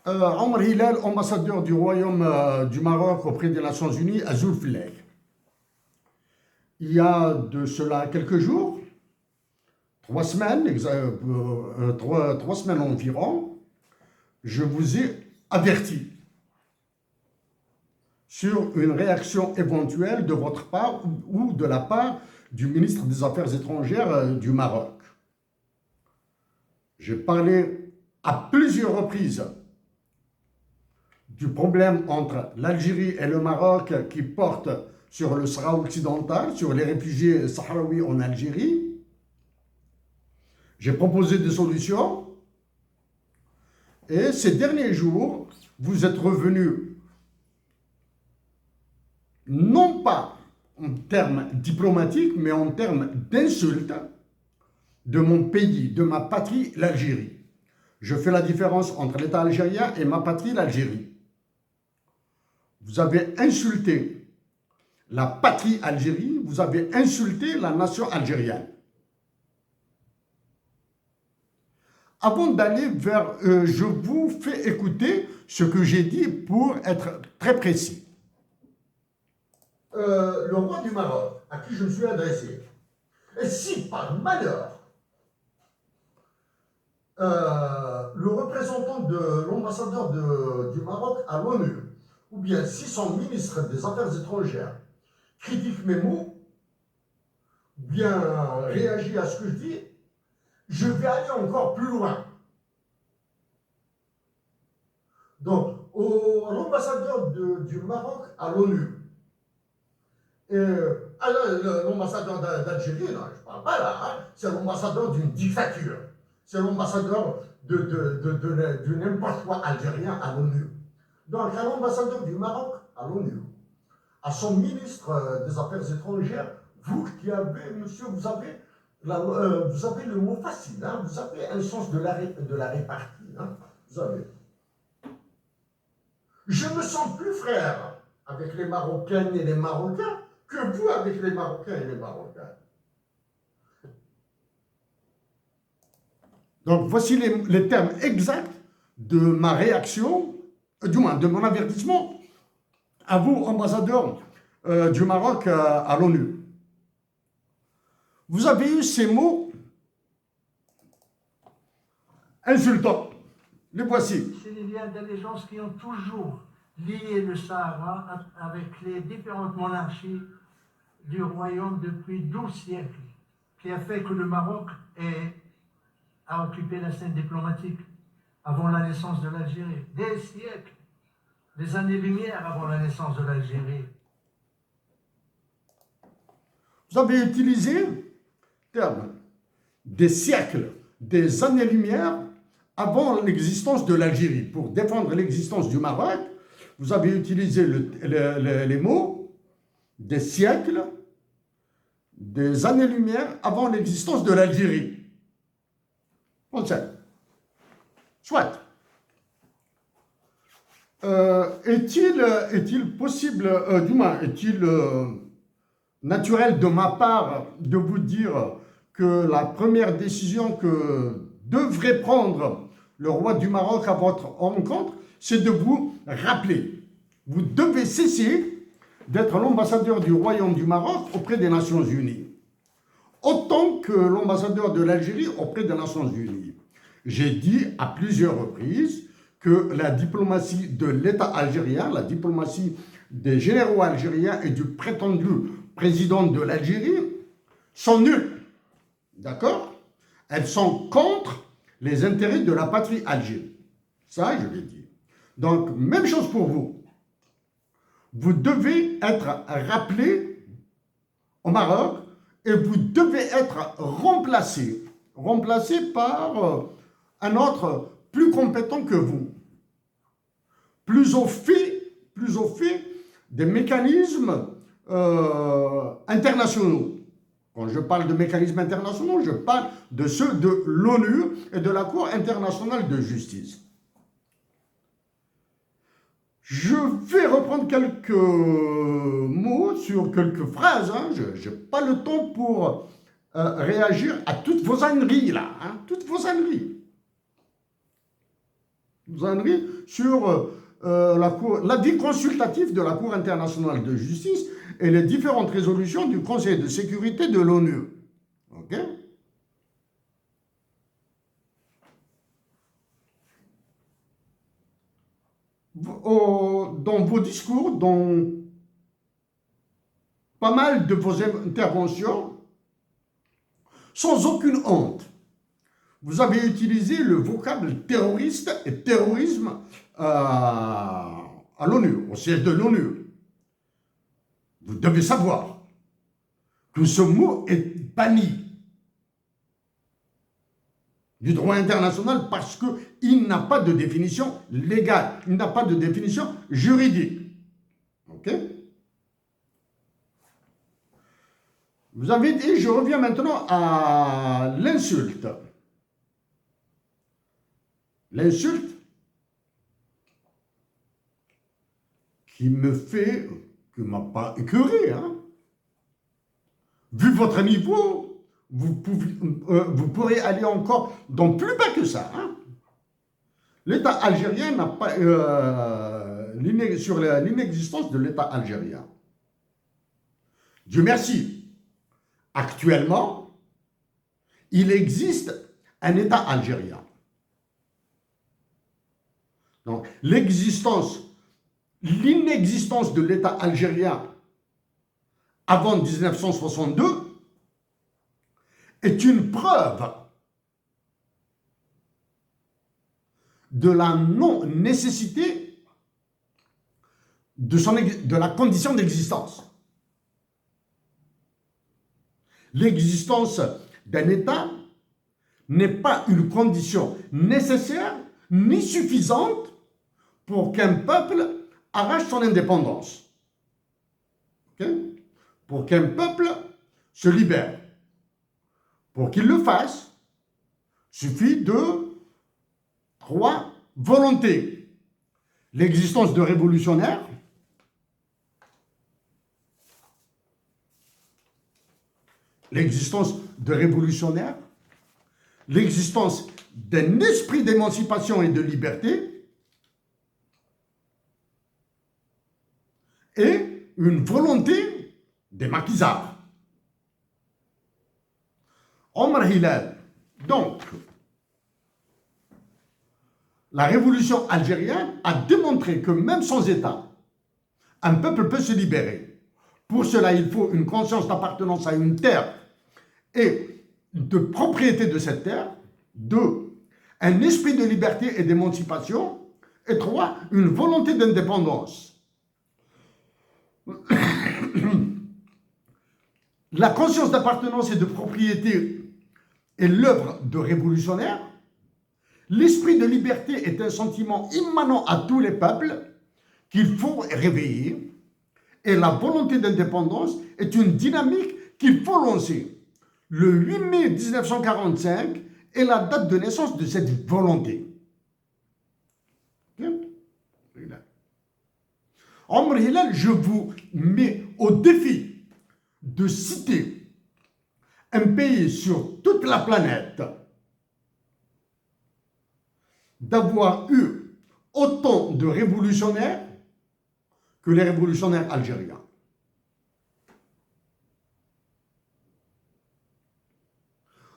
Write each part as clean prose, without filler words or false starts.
Omar Hilal, ambassadeur du Royaume du Maroc auprès des Nations Unies à Zulfilek. Il y a de cela quelques jours, 3 semaines, 3 semaines environ, je vous ai averti sur une réaction éventuelle de votre part ou de la part du ministre des Affaires étrangères du Maroc. J'ai parlé à plusieurs reprises du problème entre l'Algérie et le Maroc qui porte sur le Sahara occidental, sur les réfugiés sahraouis en Algérie. J'ai proposé des solutions et ces derniers jours, vous êtes revenus non pas en termes diplomatiques, mais en termes d'insultes de mon pays, de ma patrie, l'Algérie. Je fais la différence entre l'État algérien et ma patrie, l'Algérie. Vous avez insulté la patrie Algérie, vous avez insulté la nation algérienne. Avant d'aller vers... je vous fais écouter ce que j'ai dit pour être très précis. Le roi du Maroc, à qui je me suis adressé, et si par malheur, le représentant de l'ambassadeur du Maroc à l'ONU, ou bien si son ministre des Affaires étrangères critique mes mots, ou bien réagit à ce que je dis, je vais aller encore plus loin. Donc, l'ambassadeur du Maroc à l'ONU, l'ambassadeur d'Algérie, non, je ne parle pas là, hein, c'est l'ambassadeur d'une dictature. C'est l'ambassadeur de n'importe quoi algérien à l'ONU. Donc, à l'ambassadeur du Maroc à l'ONU, à son ministre des Affaires étrangères, vous qui avez, monsieur, vous avez le mot facile, hein, vous avez un sens de la répartie. Hein, vous avez. Je me sens plus frère avec les Marocaines et les Marocains que vous avec les Marocains et les Marocains. Donc, voici les termes exacts de ma réaction, du moins de mon avertissement à vous, ambassadeur du Maroc à l'ONU. Vous avez eu ces mots insultants. Les voici. C'est les liens d'allégeance qui ont toujours lié le Sahara avec les différentes monarchies du royaume depuis 12 siècles, qui a fait que le Maroc a occupé la scène diplomatique avant la naissance de l'Algérie. Des siècles, des années-lumière avant la naissance de l'Algérie. Vous avez utilisé le terme des siècles, des années-lumière avant l'existence de l'Algérie. Pour défendre l'existence du Maroc, vous avez utilisé les mots des siècles, des années-lumière avant l'existence de l'Algérie. On sait. Soit. Est-il possible, du moins, est-il naturel de ma part de vous dire que la première décision que devrait prendre le roi du Maroc à votre rencontre, c'est de vous rappeler. Vous devez cesser d'être l'ambassadeur du Royaume du Maroc auprès des Nations Unies, autant que l'ambassadeur de l'Algérie auprès des Nations Unies. J'ai dit à plusieurs reprises que la diplomatie de l'État algérien, la diplomatie des généraux algériens et du prétendu président de l'Algérie sont nulles. D'accord? Elles sont contre les intérêts de la patrie algérienne. Ça, je l'ai dit. Donc, même chose pour vous. Vous devez être rappelé au Maroc et vous devez être remplacé par un autre plus compétent que vous, plus au fait des mécanismes internationaux. Quand je parle de mécanismes internationaux, je parle de ceux de l'ONU et de la Cour internationale de justice. Je vais reprendre quelques mots sur quelques phrases. Hein. Je n'ai pas le temps pour réagir à toutes vos âneries là, hein, toutes vos âneries. sur l'avis consultatif de la Cour internationale de justice et les différentes résolutions du Conseil de sécurité de l'ONU. Ok? Dans vos discours, dans pas mal de vos interventions, sans aucune honte, vous avez utilisé le vocable terroriste et terrorisme à l'ONU, au siège de l'ONU. Vous devez savoir que ce mot est banni du droit international parce qu'il n'a pas de définition légale, il n'a pas de définition juridique. Ok? Vous avez dit, je reviens maintenant à l'insulte. L'insulte qui m'a pas écœuré, hein. Vu votre niveau, vous pourrez aller encore dans plus bas que ça, hein. L'État algérien n'a pas sur l'inexistence de l'État algérien. Dieu merci. Actuellement, il existe un État algérien. Donc, l'inexistence de l'État algérien avant 1962 est une preuve de la non-nécessité de la condition d'existence. L'existence d'un État n'est pas une condition nécessaire ni suffisante pour qu'un peuple arrache son indépendance. Okay? Pour qu'un peuple se libère. Pour qu'il le fasse, suffit de 3 volontés. L'existence de révolutionnaires, l'existence d'un esprit d'émancipation et de liberté, et une volonté des maquisards. Omar Hilal, donc, la révolution algérienne a démontré que même sans État, un peuple peut se libérer. Pour cela, il faut une conscience d'appartenance à une terre et de propriété de cette terre. 2, un esprit de liberté et d'émancipation. Et 3, une volonté d'indépendance. La conscience d'appartenance et de propriété est l'œuvre de révolutionnaires. L'esprit de liberté est un sentiment immanent à tous les peuples qu'il faut réveiller. Et la volonté d'indépendance est une dynamique qu'il faut lancer. Le 8 mai 1945 est la date de naissance de cette volonté. Omar Hilal, je vous mets au défi de citer un pays sur toute la planète d'avoir eu autant de révolutionnaires que les révolutionnaires algériens.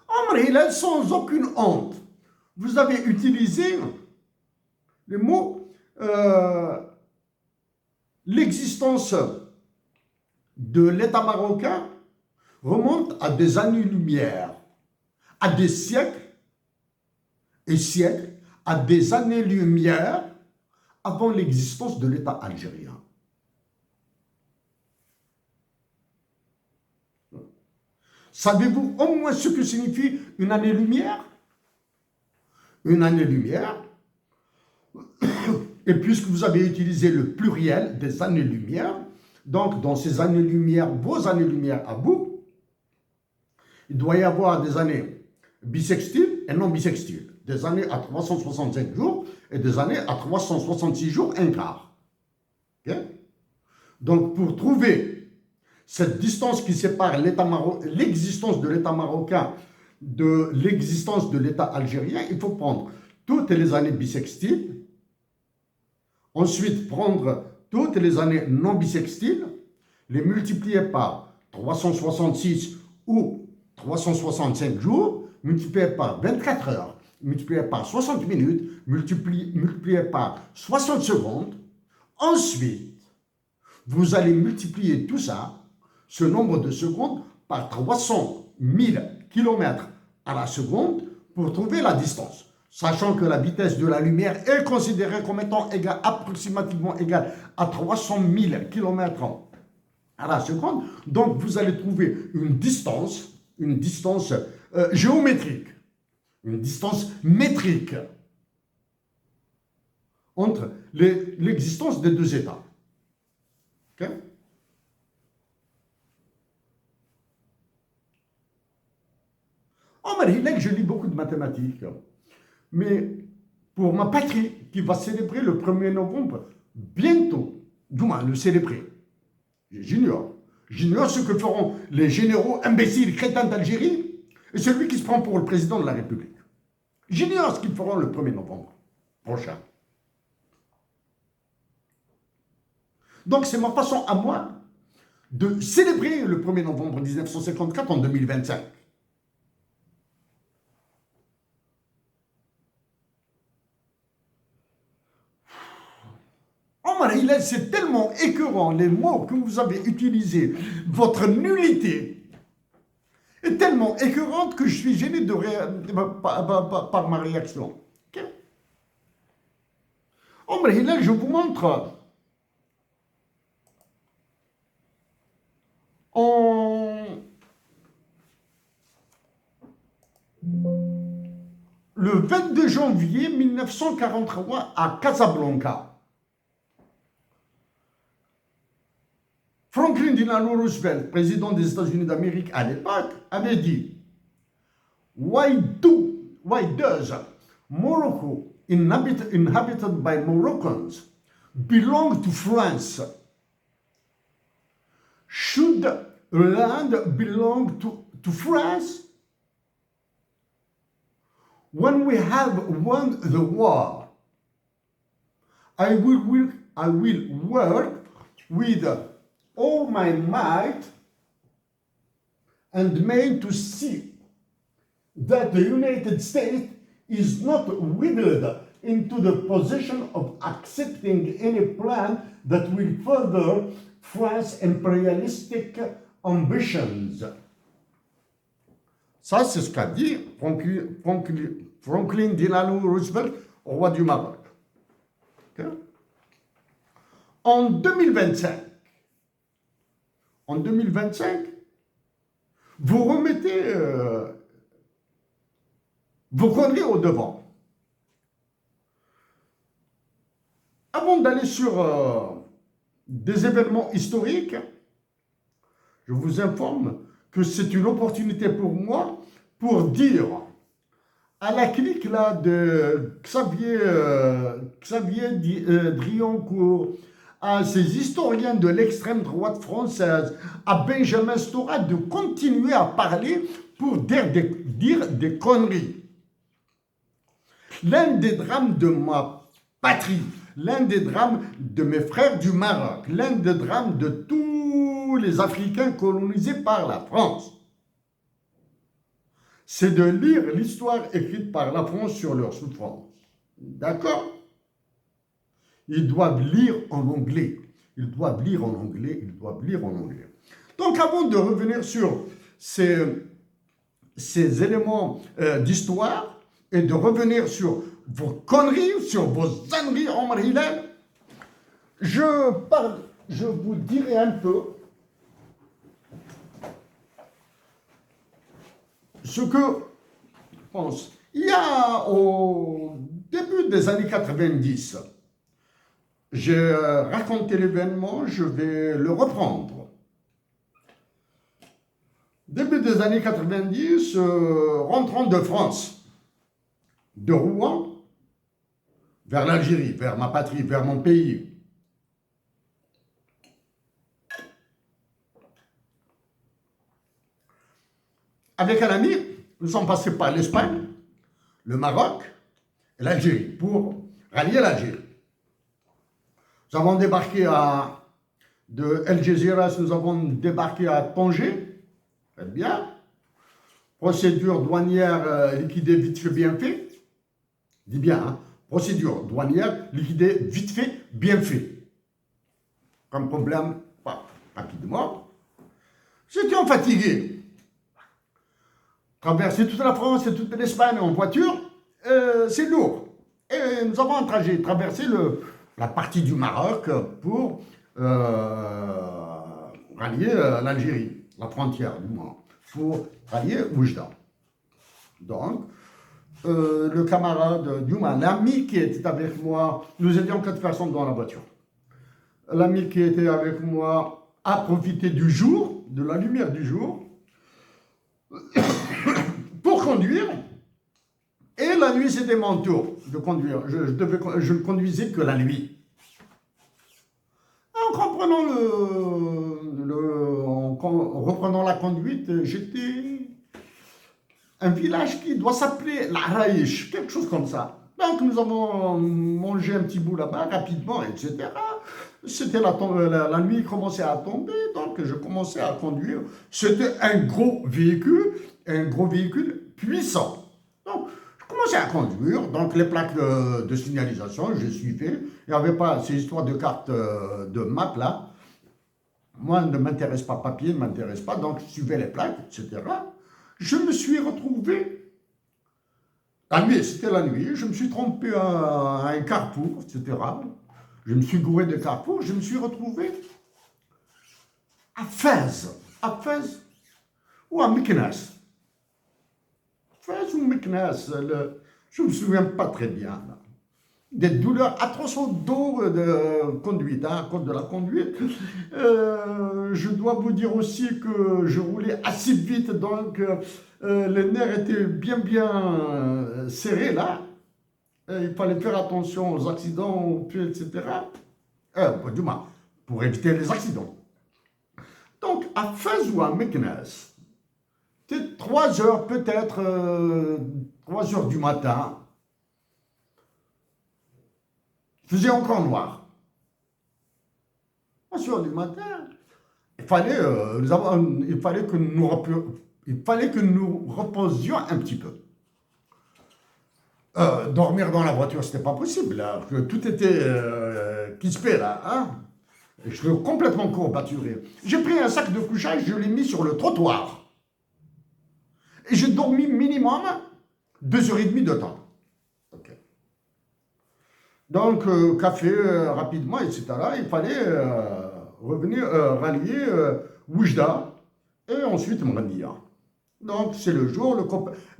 Omar Hilal, sans aucune honte, vous avez utilisé le mot l'existence de l'État marocain remonte à des années-lumière, à des siècles et siècles, à des années-lumière avant l'existence de l'État algérien. Savez-vous au moins ce que signifie une année-lumière? Une année-lumière, et puisque vous avez utilisé le pluriel des années-lumière, donc dans ces années-lumière, vos années-lumière à vous, il doit y avoir des années bissextiles et non bissextiles, des années à 365 jours et des années à 366 jours, un quart. Okay? Donc pour trouver cette distance qui sépare l'existence de l'État marocain de l'existence de l'État algérien, il faut prendre toutes les années bissextiles Ensuite, prendre toutes les années non bissextiles, les multiplier par 366 ou 365 jours, multiplié par 24 heures, multiplié par 60 minutes, multiplié par 60 secondes. Ensuite, vous allez multiplier tout ça, ce nombre de secondes, par 300 000 km à la seconde pour trouver la distance. Sachant que la vitesse de la lumière est considérée comme étant approximativement égale à 300 000 km à la seconde, donc vous allez trouver une distance géométrique, une distance métrique entre l'existence des deux états. Okay? En Marie, je lis beaucoup de mathématiques, mais pour ma patrie qui va célébrer le 1er novembre, bientôt, du moins le célébrer, j'ignore ce que feront les généraux imbéciles crétins d'Algérie et celui qui se prend pour le président de la République. J'ignore ce qu'ils feront le 1er novembre prochain. Donc c'est ma façon à moi de célébrer le 1er novembre 1954 en 2025. C'est tellement écœurant, les mots que vous avez utilisés, votre nullité est tellement écœurante que je suis gêné par ma réaction. Okay? Je vous montre le 22 janvier 1943 à Casablanca. Franklin Delano Roosevelt, président des États-Unis d'Amérique à l'époque, avait dit Why does Morocco, inhabited by Moroccans, belong to France? Should land belong to France? When we have won the war, I will work with all my might and main to see that the United States is not withered into the position of accepting any plan that will further France's imperialistic ambitions. Ça, c'est ce qu'a dit Franklin Delano Roosevelt au roi du Maroc. Okay? En 2025, vous remettez vos conneries au devant. Avant d'aller sur des événements historiques, je vous informe que c'est une opportunité pour moi pour dire à la clique là de Xavier Drioncourt, à ces historiens de l'extrême droite française, à Benjamin Stora, de continuer à parler pour dire des conneries. L'un des drames de ma patrie, l'un des drames de mes frères du Maroc, l'un des drames de tous les Africains colonisés par la France, c'est de lire l'histoire écrite par la France sur leurs souffrances. D'accord? Ils doivent lire en anglais. Donc, avant de revenir sur ces éléments d'histoire et de revenir sur vos conneries, sur vos âneries, Omar Hilal, je vous dirai un peu ce que je pense. Il y a au début des années 90, j'ai raconté l'événement, je vais le reprendre. Début des années 90, rentrant de France, de Rouen, vers l'Algérie, vers ma patrie, vers mon pays. Avec un ami, nous sommes passés par l'Espagne, le Maroc et l'Algérie pour rallier l'Algérie. Nous avons débarqué de El Jazeera, nous avons débarqué à Tanger. Très bien. Procédure douanière liquidée vite fait, bien fait. Dis bien, hein. Procédure douanière liquidée vite fait, bien fait. Comme problème, rapidement. J'étais fatigué. Traverser toute la France et toute l'Espagne en voiture, c'est lourd. Et nous avons traversé la partie du Maroc pour rallier l'Algérie, la frontière du moins, pour rallier Oujda. Donc, le camarade du moins, l'ami qui était avec moi, nous étions 4 personnes dans la voiture. L'ami qui était avec moi a profité du jour, de la lumière du jour, pour conduire. Et la nuit, c'était mon tour de conduire. Je ne conduisais que la nuit. En reprenant la conduite, j'étais un village qui doit s'appeler l'Araïch, quelque chose comme ça. Donc nous avons mangé un petit bout là-bas rapidement, etc. C'était la nuit commençait à tomber, donc je commençais à conduire. C'était un gros véhicule puissant. Donc je commençais à conduire, donc les plaques de signalisation, je suivais. Il n'y avait pas ces histoires de cartes de map là. Moi, ne m'intéresse pas, papier ne m'intéresse pas, donc je suivais les plaques, etc. Je me suis retrouvé, la nuit, c'était la nuit, je me suis trompé à un carrefour, etc. Je me suis gouré de carrefour, je me suis retrouvé à Fès ou à Meknès. Fès ou Meknès, je ne me souviens pas très bien. Là. Des douleurs atroces au dos de conduite, à cause de la conduite. Je dois vous dire aussi que je roulais assez vite, donc les nerfs étaient bien serrés là. Il fallait faire attention aux accidents, etc. Du moins, pour éviter les accidents. Donc, à Fès ou à Meknès, c'était 3 heures, peut-être 3 heures du matin. Il faisait encore noir. 3 heures du matin, il fallait que nous reposions un petit peu. Dormir dans la voiture, c'était pas possible. Là. Tout était crispé là. Hein? Je suis complètement courbaturé. J'ai pris un sac de couchage, je l'ai mis sur le trottoir. Et j'ai dormi minimum 2h30 de temps. Okay. Donc, café rapidement, etc. Il fallait revenir rallier Oujda et ensuite Mrandia. Donc, c'est le jour,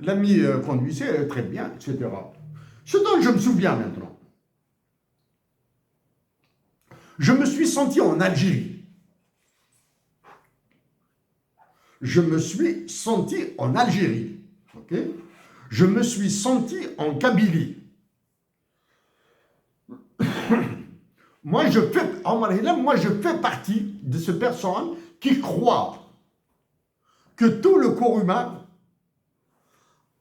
l'ami conduisait très bien, etc. Ce dont je me souviens maintenant. Je me suis senti en Algérie. Je me suis senti en Algérie. Okay? Je me suis senti en Kabylie. Moi, je fais partie de ces personnes qui croient que tout le corps humain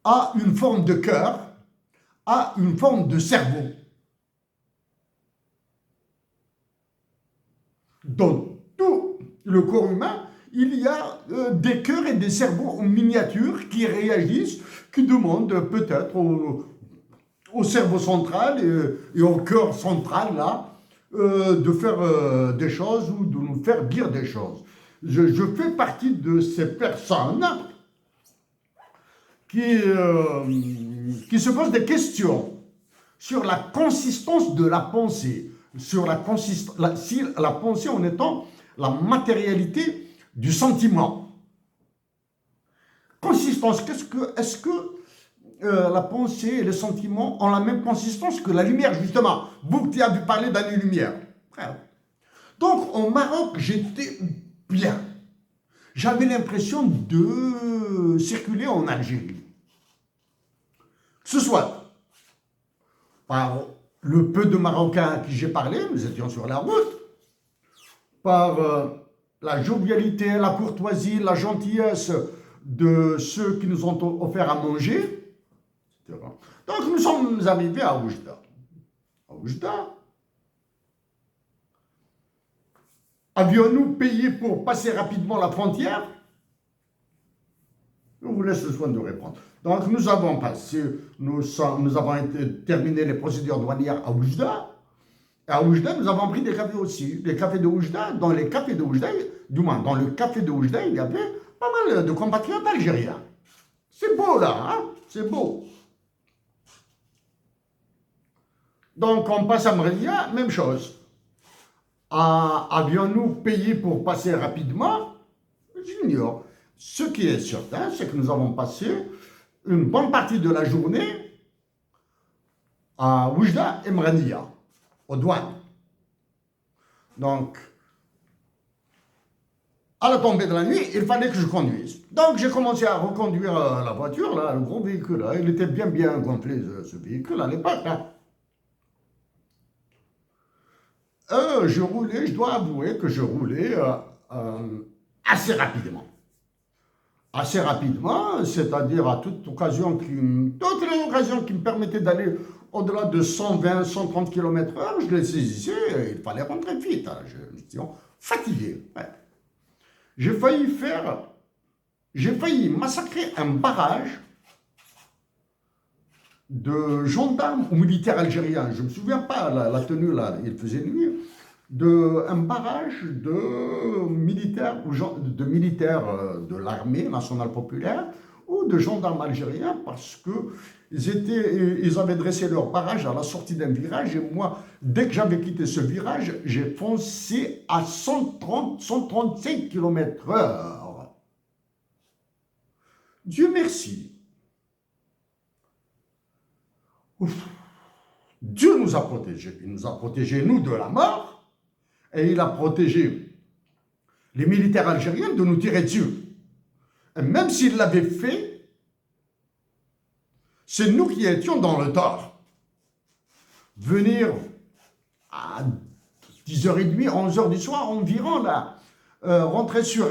a une forme de cœur, a une forme de cerveau. Dans tout le corps humain, il y a des cœurs et des cerveaux en miniature qui réagissent, qui demandent peut-être au cerveau central et au cœur central là, de faire des choses ou de nous faire dire des choses. Je fais partie de ces personnes qui se posent des questions sur la consistance de la pensée, sur si la pensée en étant la matérialité du sentiment. Consistance, est-ce que la pensée et le sentiment ont la même consistance que la lumière, justement? Vous qui avez parlé d'année-lumière. Donc, au Maroc, j'étais bien. J'avais l'impression de circuler en Algérie. Que ce soit par le peu de Marocains à qui j'ai parlé, nous étions sur la route, par la jovialité, la courtoisie, la gentillesse de ceux qui nous ont offert à manger, etc. Donc nous sommes arrivés à Oujda. À Oujda, Avions-nous payé pour passer rapidement la frontière? Je vous laisse le soin de répondre. Donc, nous avons terminé les procédures douanières à Oujda. À Oujda, nous avons pris des cafés aussi. Les cafés de Oujda, dans les cafés de Oujda, du moins, dans le café de Oujda, il y avait pas mal de compatriotes algériens. C'est beau, là, hein? C'est beau. Donc, on passe à Mrenia, même chose. Avions-nous payé pour passer rapidement? J'ignore. Ce qui est certain, c'est que nous avons passé une bonne partie de la journée à Oujda et Mrenia, aux douanes. Donc, à la tombée de la nuit, il fallait que je conduise. Donc, j'ai commencé à reconduire la voiture, là, le gros véhicule. Là. Il était bien gonflé, ce véhicule, à l'époque. Je roulais, je dois avouer que je roulais assez rapidement. Assez rapidement, c'est-à-dire à toutes les occasions qui me permettaient d'aller au-delà de 120, 130 km/h, je les saisissais, il fallait rentrer vite. J'étais fatigué. Ouais. J'ai failli massacrer un barrage de gendarmes ou militaires algériens. Je ne me souviens pas, la tenue là, il faisait nuit. Un barrage de militaires de l'armée nationale populaire ou de gendarmes algériens parce qu'ils avaient dressé leur barrage à la sortie d'un virage et moi, dès que j'avais quitté ce virage, j'ai foncé à 135 km/h. Dieu merci. Ouf. Dieu nous a protégés. Il nous a protégés, nous, de la mort. Et il a protégé les militaires algériens de nous tirer dessus. Et même s'il l'avait fait, c'est nous qui étions dans le tort. Venir à 10h30, 11h du soir environ, là, rentrer sur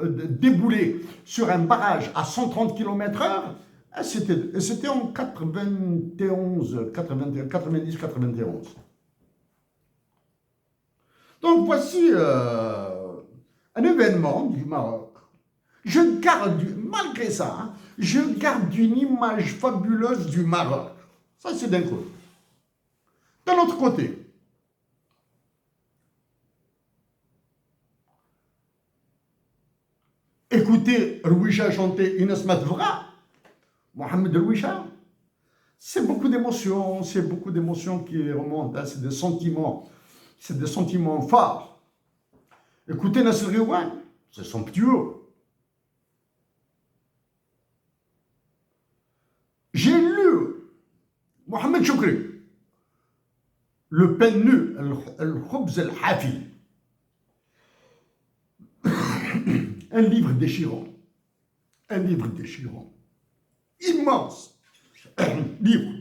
débouler sur un barrage à 130 km/h, c'était en 90-91. Donc voici un événement du Maroc. Malgré ça, hein, je garde une image fabuleuse du Maroc. Ça, c'est d'un côté. D'un autre côté, écoutez Rouisha chanter Ines Matvra, Mohamed Rouisha, c'est beaucoup d'émotions qui remontent, hein, c'est des sentiments forts. Écoutez Nasser Riouane, c'est somptueux. J'ai lu Mohamed Choukri, le pain nu, Al-Khubz al-Hafi, un livre déchirant, immense livre,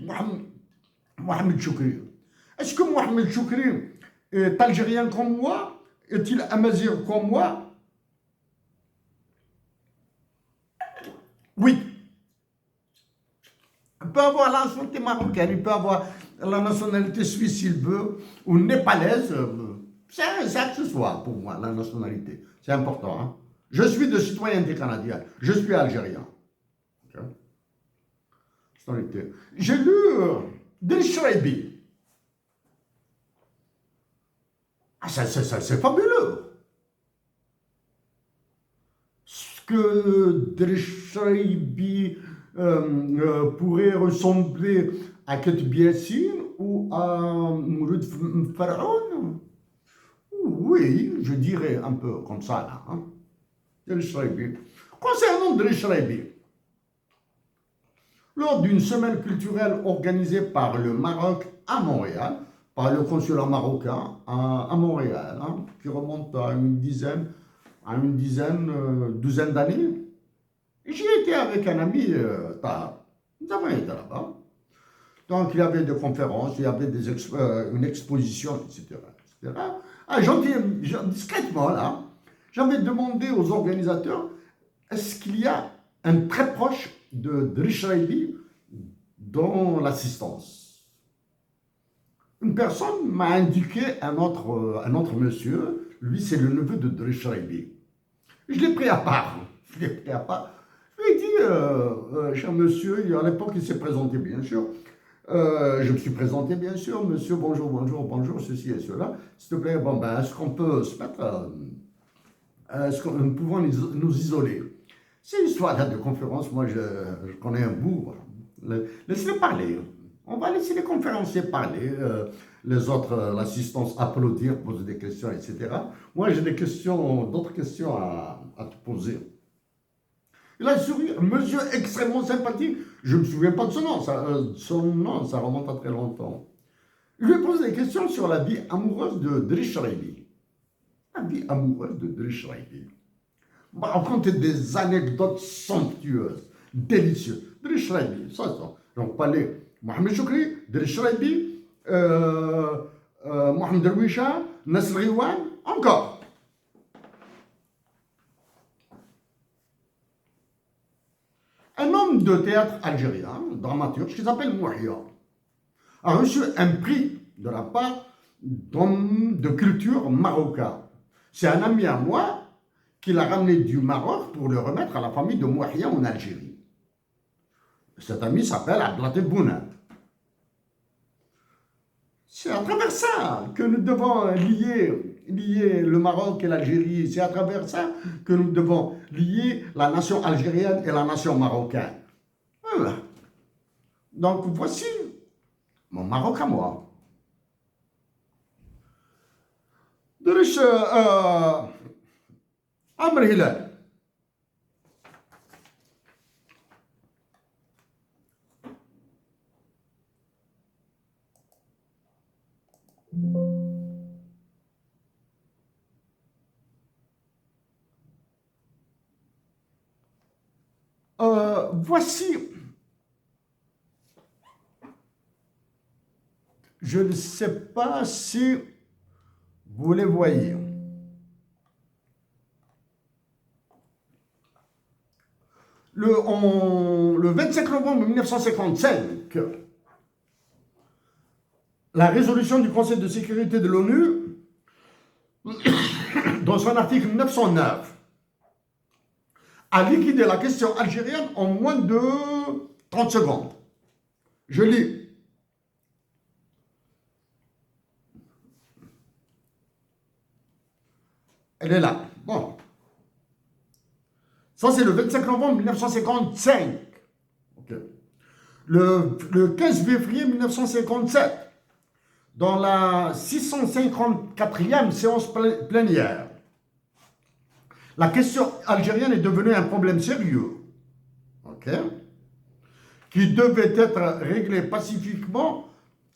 Mohamed Choukri. Est-ce que Mohamed Choukri est algérien comme moi? Est-il amazigh comme moi? Oui. Il peut avoir la nationalité marocaine, il peut avoir la nationalité suisse s'il veut, ou népalaise. C'est accessoire pour moi, la nationalité. C'est important. Hein? Je suis de citoyenneté canadienne. Je suis algérien. Okay. J'ai lu Del Shraibi. Ah, c'est fabuleux. Ce que Del Shraibi pourrait ressembler à Ketb Yassine ou à Mouloud Pharaon. Oui, je dirais un peu comme ça là. Hein? Del Shraibi. Concernant Del Shraibi, lors d'une semaine culturelle organisée par le Maroc à Montréal, par le consulat marocain à Montréal, hein, qui remonte à une douzaine d'années. J'y étais avec un ami, nous avons été là-bas. Donc il y avait des conférences, il y avait une exposition, etc. Ah, discrètement, là, j'avais demandé aux organisateurs, est-ce qu'il y a un très proche de Del Shraibi dans l'assistance? une personne m'a indiqué un autre monsieur, lui c'est le neveu de Driss Chreibi. Je l'ai pris à part, je l'ai pris à part. Je lui ai dit, cher monsieur, à l'époque il s'est présenté bien sûr. Je me suis présenté bien sûr, monsieur, bonjour, bonjour, bonjour, ceci et cela. S'il te plaît, bon ben, est-ce qu'on peut se mettre, est-ce que nous pouvons nous isoler? C'est une histoire de conférence, moi je connais un bout. Laissez-les parler. On va laisser les conférenciers parler, les autres, l'assistance applaudir, poser des questions, etc. Moi j'ai des questions, d'autres questions à te poser. Il a souri, un monsieur extrêmement sympathique. Je ne me souviens pas de son nom, ça remonte à très longtemps. Je lui ai posé des questions sur la vie amoureuse de Driss Chreibi. La vie amoureuse de Driss Chreibi. On va raconter des anecdotes somptueuses, délicieuses. Driss Chreibi, ça. Donc, parler Mohamed Choukri, Driss Chreibi, Mohamed Derwisha, Nasr Riwan, encore. Un homme de théâtre algérien, dramaturge, qui s'appelle Mouhia, a reçu un prix de la part d'homme de culture marocain. C'est un ami à moi qui l'a ramené du Maroc pour le remettre à la famille de Mouhia en Algérie. Cet ami s'appelle Abdelatif Bounad. C'est à travers ça que nous devons lier le Maroc et l'Algérie. C'est à travers ça que nous devons lier la nation algérienne et la nation marocaine. Voilà. Donc voici mon Maroc à moi. Driss Amr Hilal. Voici, je ne sais pas si vous les voyez. Le 25 novembre 1955, la résolution du Conseil de sécurité de l'ONU, dans son article 909, a liquidé la question algérienne en moins de 30 secondes. Je lis. Elle est là. Bon. Ça, c'est le 25 novembre 1955. Okay. Le 15 février 1957, dans la 654e séance plénière, la question algérienne est devenue un problème sérieux, okay, qui devait être réglé pacifiquement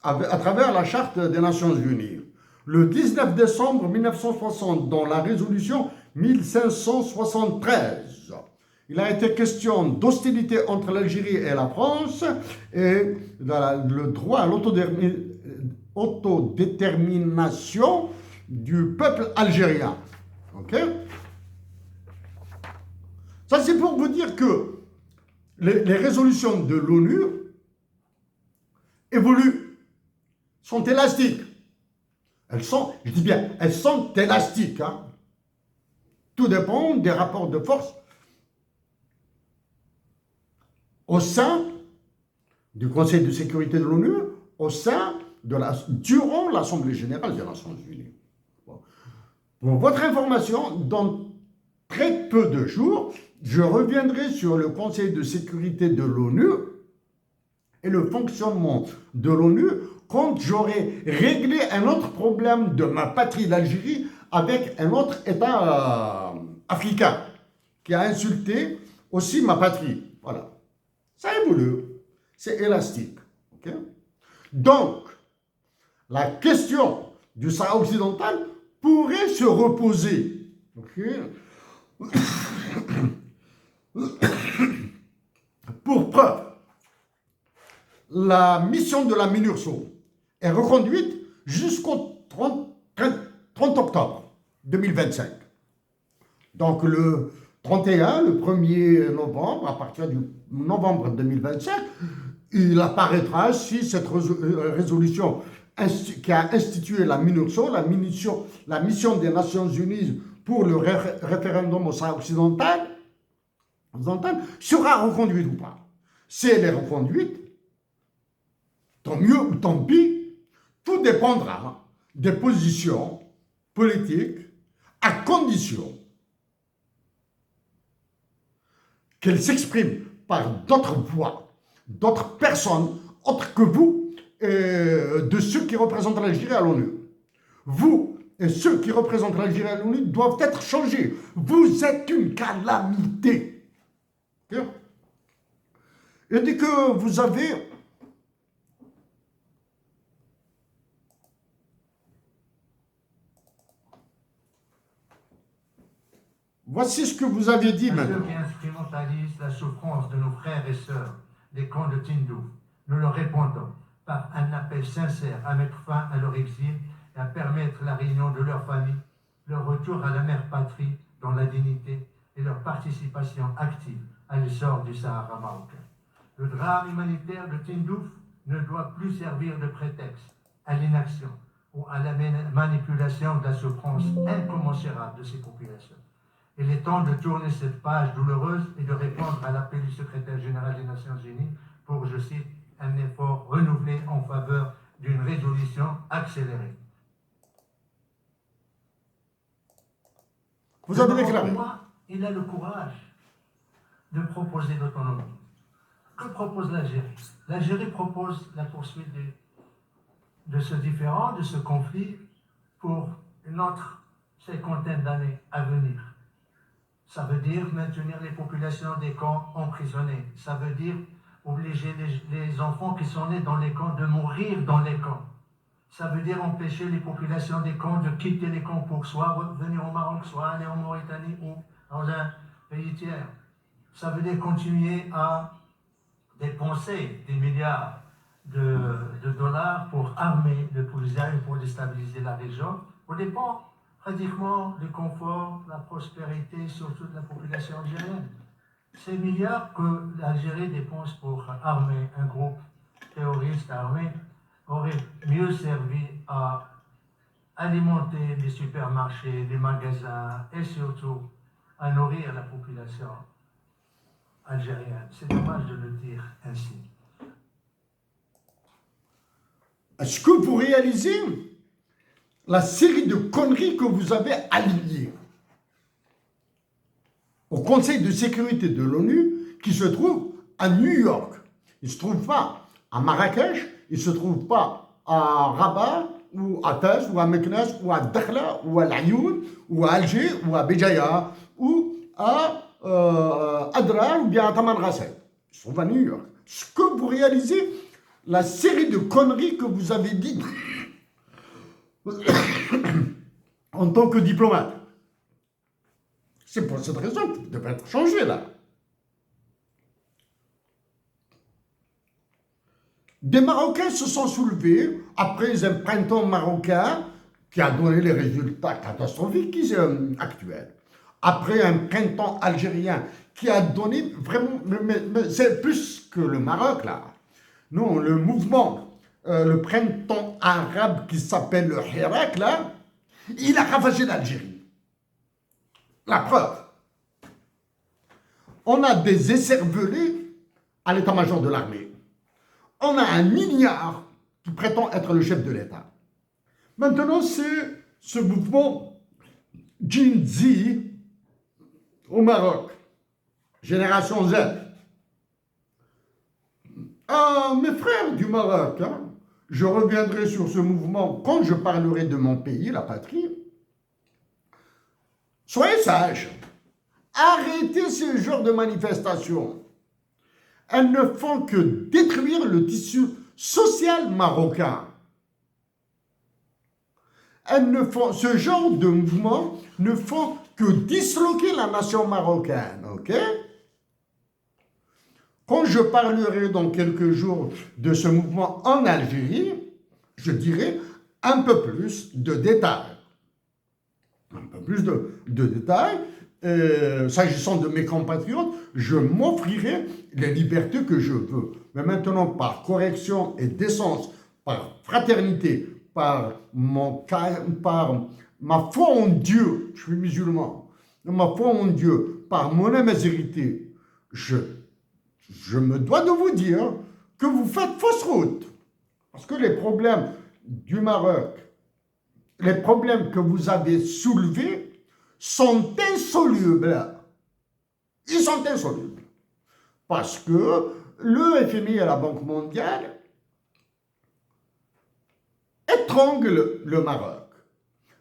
à travers la Charte des Nations Unies. Le 19 décembre 1960, dans la résolution 1573, il a été question d'hostilité entre l'Algérie et la France et le droit à l'autodétermination du peuple algérien. Okay? Ça, c'est pour vous dire que les résolutions de l'ONU évoluent, sont élastiques. Elles sont, je dis bien, elles sont élastiques. Hein. Tout dépend des rapports de force au sein du Conseil de sécurité de l'ONU, au sein durant l'Assemblée générale des Nations unies. Bon. Pour votre information, dans très peu de jours, je reviendrai sur le Conseil de sécurité de l'ONU et le fonctionnement de l'ONU quand j'aurai réglé un autre problème de ma patrie, l'Algérie, avec un autre État africain qui a insulté aussi ma patrie. Voilà. Ça évolue. C'est élastique. Okay? Donc, la question du Sahara occidental pourrait se reposer. Okay? Pour preuve, la mission de la MINURSO est reconduite jusqu'au 30 octobre 2025. Donc le 31, le 1er novembre, à partir du novembre 2025, il apparaîtra si cette résolution qui a institué la MINURSO, la mission des Nations Unies pour le référendum au Sahara occidental, sera reconduite ou pas. Si elle est reconduite, tant mieux ou tant pis, tout dépendra des positions politiques, à condition qu'elle s'exprime par d'autres voix, d'autres personnes, autres que vous, de ceux qui représentent l'Algérie à l'ONU. Vous et ceux qui représentent l'Algérie à l'ONU doivent être changés. Vous êtes une calamité. Et dès que vous avez voici ce que vous avez dit maintenant. Ceux qui instrumentalisent la souffrance de nos frères et sœurs des camps de Tindouf, nous leur répondons par un appel sincère à mettre fin à leur exil et à permettre la réunion de leurs familles, leur retour à la mère patrie dans la dignité et leur participation active à l'essor du Sahara marocain. Le drame humanitaire de Tindouf ne doit plus servir de prétexte à l'inaction ou à la manipulation de la souffrance incommensurable de ces populations. Il est temps de tourner cette page douloureuse et de répondre à l'appel du secrétaire général des Nations Unies pour, je cite, un effort renouvelé en faveur d'une résolution accélérée. Vous avez déclaré. Il a le courage de proposer l'autonomie. Que propose l'Algérie? L'Algérie propose la poursuite de ce différend, de ce conflit, pour une autre cinquantaine d'années à venir. Ça veut dire maintenir les populations des camps emprisonnées. Ça veut dire obliger les enfants qui sont nés dans les camps de mourir dans les camps. Ça veut dire empêcher les populations des camps de quitter les camps pour soit revenir au Maroc, soit aller en Mauritanie ou dans un pays tiers. Ça veut dire continuer à dépenser des milliards de dollars pour armer le Polisario, pour déstabiliser la région, au dépend pratiquement du confort, la prospérité, surtout de la population algérienne. Ces milliards que l'Algérie dépense pour armer un groupe terroriste armé auraient mieux servi à alimenter les supermarchés, les magasins et surtout à nourrir la population algérienne. C'est dommage de le dire ainsi. Est-ce que vous réalisez la série de conneries que vous avez alignées au Conseil de sécurité de l'ONU qui se trouve à New York? Il ne se trouve pas à Marrakech, il ne se trouve pas à Rabat, ou à Fès, ou à Meknès, ou à Dakhla, ou à Laayoune, ou à Alger, ou à Béjaïa, ou à Adrar, ou bien à Tamanrasset. Ils se trouvent à New York. Ce que vous réalisez, la série de conneries que vous avez dites en tant que diplomate. C'est pour cette raison que vous devez être changé là. Des Marocains se sont soulevés après un printemps marocain qui a donné les résultats catastrophiques actuels. Après un printemps algérien qui a donné vraiment... Mais c'est plus que le Maroc là. Non, le mouvement, le printemps arabe qui s'appelle le Hirak là, il a ravagé l'Algérie. La preuve. On a des écervelés à l'état-major de l'armée. On a un milliard qui prétend être le chef de l'État. Maintenant, c'est ce mouvement Gen Z au Maroc, Génération Z. Ah, mes frères du Maroc, hein, je reviendrai sur ce mouvement quand je parlerai de mon pays, la patrie. Soyez sages. Arrêtez ce genre de manifestations. Elles ne font que détruire le tissu social marocain. Ce genre de mouvements ne font que disloquer la nation marocaine, ok? Quand je parlerai dans quelques jours de ce mouvement en Algérie, je dirai un peu plus de détails. Un peu plus de détails. S'agissant de mes compatriotes, je m'offrirai les libertés que je veux. Mais maintenant, par correction et décence par fraternité, par ma foi en Dieu, je suis musulman, ma foi en Dieu, par mon miséricorde, je me dois de vous dire que vous faites fausse route. Parce que les problèmes du Maroc, les problèmes que vous avez soulevés sont insolubles. Ils sont insolubles. Parce que le FMI et la Banque mondiale étranglent le Maroc.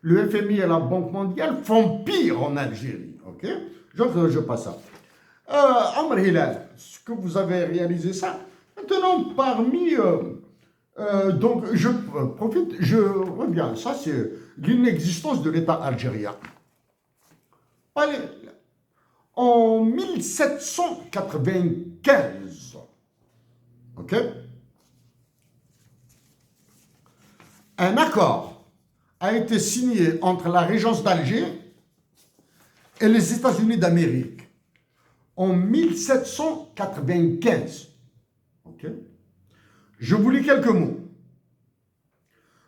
Le FMI et la Banque mondiale font pire en Algérie. Ok? Je passe ça. Amr Hilal, ce que vous avez réalisé ça. Maintenant, parmi... donc, je profite, je reviens. Ça, c'est l'inexistence de l'État algérien. En 1795, ok, un accord a été signé entre la Régence d'Alger et les États-Unis d'Amérique en 1795. Ok. Je vous lis quelques mots.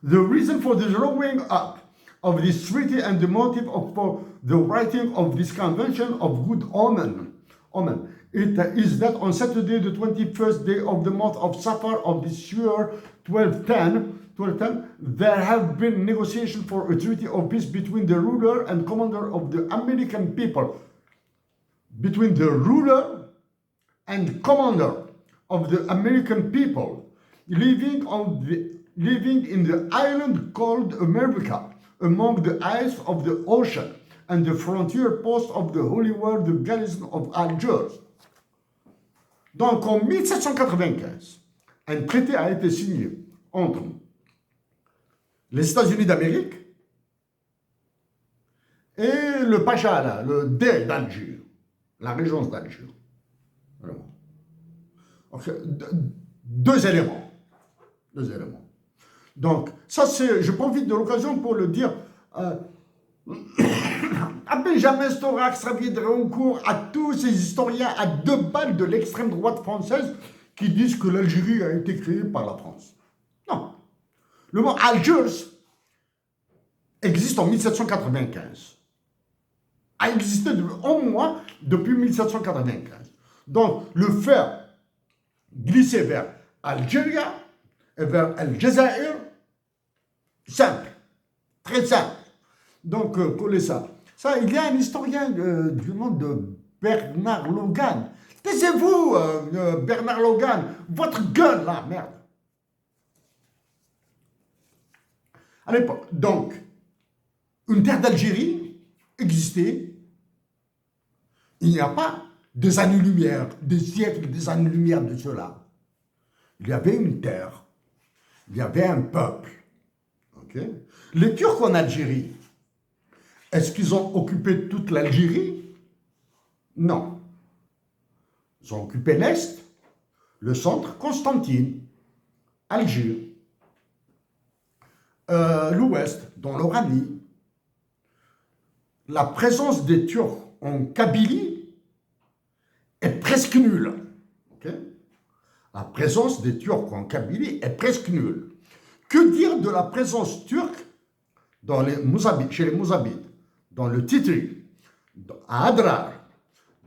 The reason for the drawing up of this treaty and the motive for the writing of this convention of good omen. It is that on Saturday, the 21st day of the month of Safar of this year, 1210, there have been negotiations for a treaty of peace between the ruler and commander of the American people. Between the ruler and commander of the American people living in the island called America, among the ice of the ocean, and the frontier post of the Holy Word, the garrison of Algiers. Donc, en 1795, un traité a été signé entre les États-Unis d'Amérique et le Pacha, là, le Dey d'Alger, la régence d'Alger. Okay. Deux éléments. Donc, ça c'est, je profite de l'occasion pour le dire à Benjamin Storax, Xavier de Réaucourt, à tous ces historiens à deux balles de l'extrême droite française qui disent que l'Algérie a été créée par la France. Non. Le mot Algiers existe en 1795. A existé au moins depuis 1795. Donc, le faire glisser vers Algérie et vers Al-Jazair, simple, très simple. Donc, collez ça. Ça, il y a un historien du nom de Bernard Logan. Taisez-vous, Bernard Logan, votre gueule là, merde. À l'époque, donc, une terre d'Algérie existait. Il n'y a pas des années-lumière, des siècles, des années-lumière de cela. Il y avait une terre, il y avait un peuple. Okay? Les Turcs en Algérie, est-ce qu'ils ont occupé toute l'Algérie? Non. Ils ont occupé l'Est, le centre, Constantine, Alger, l'Ouest, dont l'Oranie. La présence des Turcs en Kabylie est presque nulle. Okay? La présence des Turcs en Kabylie est presque nulle. Que dire de la présence turque chez les Mouzabites, dans le Titri, à Adrar,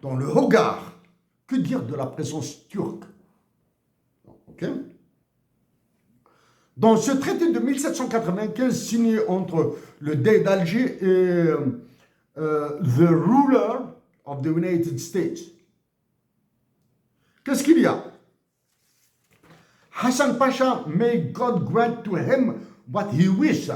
dans le Hogar? Que dire de la présence turque? Okay? Dans ce traité de 1795 signé entre le Dey d'Alger et the ruler of the United States, qu'est-ce qu'il y a? Hassan Pasha, may God grant to him what he wishes.